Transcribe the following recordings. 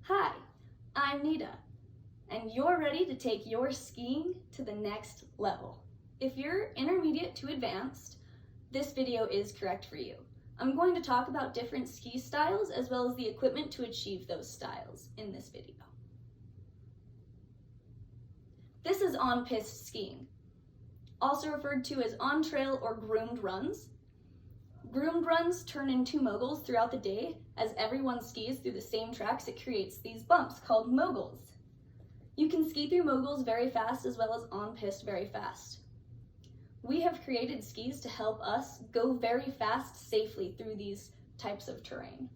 Hi, I'm Nita, and you're ready to take your skiing to the next level. If you're intermediate to advanced, this video is correct for you. I'm going to talk about different ski styles as well as the equipment to achieve those styles in this video. This is on-piste skiing, also referred to as on-trail or groomed runs. Groomed runs turn into moguls throughout the day. As everyone skis through the same tracks, it creates these bumps called moguls. You can ski through moguls very fast as well as on-piste very fast. We have created skis to help us go very fast safely through these types of terrain.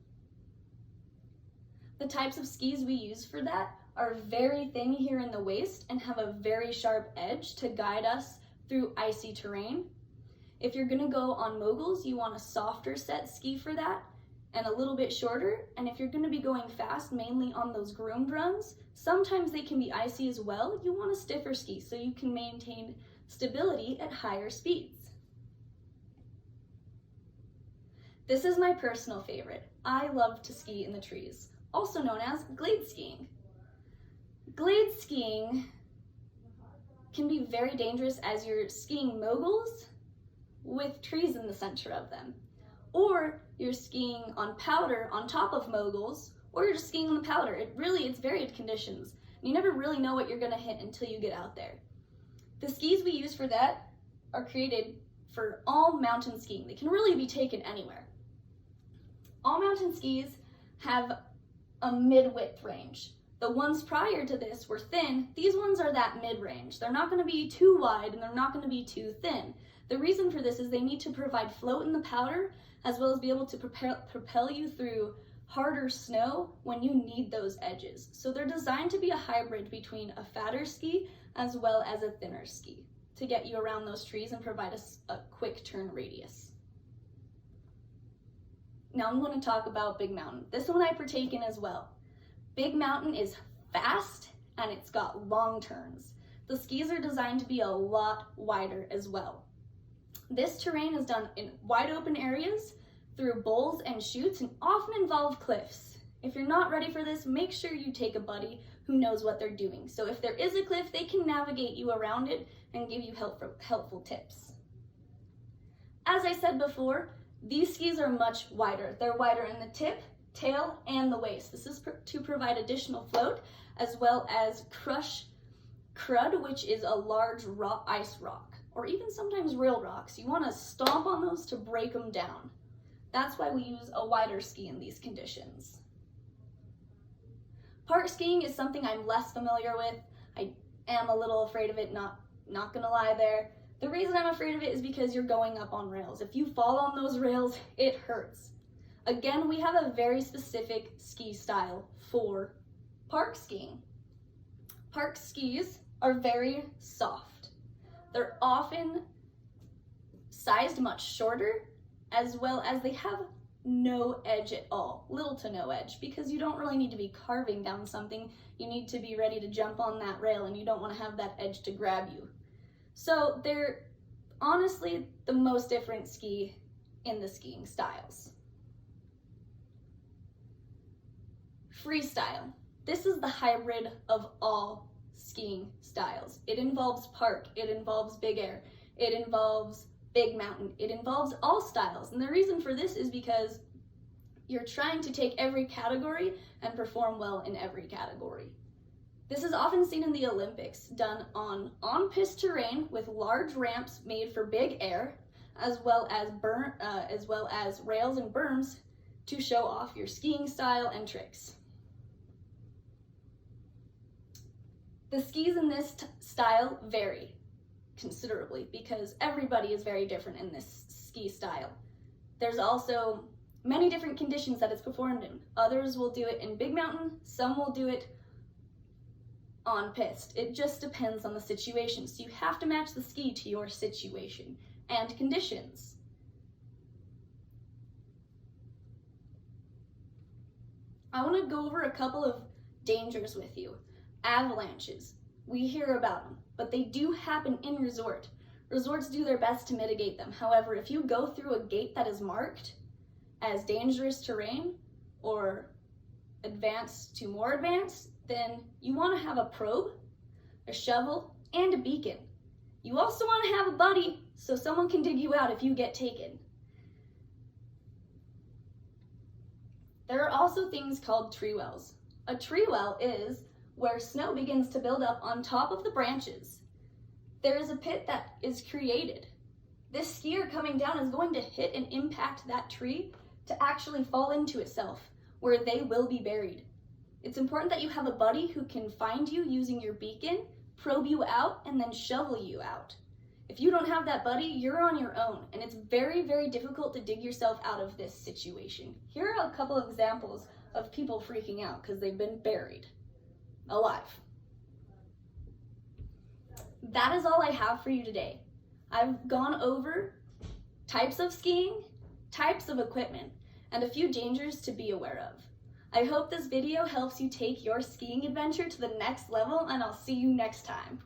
The types of skis we use for that are very thin here in the waist and have a very sharp edge to guide us through icy terrain. If you're gonna go on moguls, you want a softer set ski for that and a little bit shorter. And if you're gonna be going fast, mainly on those groomed runs, sometimes they can be icy as well. You want a stiffer ski so you can maintain stability at higher speeds. This is my personal favorite. I love to ski in the trees, also known as glade skiing. Glade skiing can be very dangerous as you're skiing moguls with trees in the center of them. Or you're skiing on powder on top of moguls, or you're just skiing on the powder. It's varied conditions. You never really know what you're gonna hit until you get out there. The skis we use for that are created for all mountain skiing. They can really be taken anywhere. All mountain skis have a mid-width range. The ones prior to this were thin. These ones are that mid-range. They're not gonna be too wide and they're not gonna be too thin. The reason for this is they need to provide float in the powder as well as be able to propel you through harder snow when you need those edges. So they're designed to be a hybrid between a fatter ski as well as a thinner ski to get you around those trees and provide a quick turn radius. Now I'm going to talk about Big Mountain. This one I partake in as well. Big Mountain is fast and it's got long turns. The skis are designed to be a lot wider as well. This terrain is done in wide open areas through bowls and chutes and often involve cliffs. If you're not ready for this, make sure you take a buddy who knows what they're doing. So if there is a cliff, they can navigate you around it and give you helpful tips. As I said before, these skis are much wider. They're wider in the tip, tail, and the waist. This is to provide additional float as well as crush crud, which is a large ice rock, or even sometimes real rocks. You want to stomp on those to break them down. That's why we use a wider ski in these conditions. Park skiing is something I'm less familiar with. I am a little afraid of it, not gonna lie there. The reason I'm afraid of it is because you're going up on rails. If you fall on those rails, it hurts. Again, we have a very specific ski style for park skiing. Park skis are very soft. They're often sized much shorter, as well as they have no edge at all, little to no edge, because you don't really need to be carving down something. You need to be ready to jump on that rail and you don't want to have that edge to grab you. So they're honestly the most different ski in the skiing styles. Freestyle. This is the hybrid of all skiing styles. It involves park, it involves big air, it involves Big Mountain, it involves all styles. And the reason for this is because you're trying to take every category and perform well in every category. This is often seen in the Olympics, done on-piste terrain with large ramps made for big air, as well as rails and berms to show off your skiing style and tricks. The skis in this style vary considerably because everybody is very different in this ski style. There's also many different conditions that it's performed in. Others will do it in Big Mountain, some will do it on piste. It just depends on the situation. So you have to match the ski to your situation and conditions. I want to go over a couple of dangers with you. Avalanches. We hear about them, but they do happen in resort. Resorts do their best to mitigate them. However, if you go through a gate that is marked as dangerous terrain or advanced to more advanced, then you want to have a probe, a shovel, and a beacon. You also want to have a buddy so someone can dig you out if you get taken. There are also things called tree wells. A tree well is where snow begins to build up on top of the branches. There is a pit that is created. This skier coming down is going to hit and impact that tree to actually fall into itself, where they will be buried. It's important that you have a buddy who can find you using your beacon, probe you out, and then shovel you out. If you don't have that buddy, you're on your own, and it's very, very difficult to dig yourself out of this situation. Here are a couple of examples of people freaking out because they've been buried alive. That is all I have for you today. I've gone over types of skiing, types of equipment, and a few dangers to be aware of. I hope this video helps you take your skiing adventure to the next level, and I'll see you next time.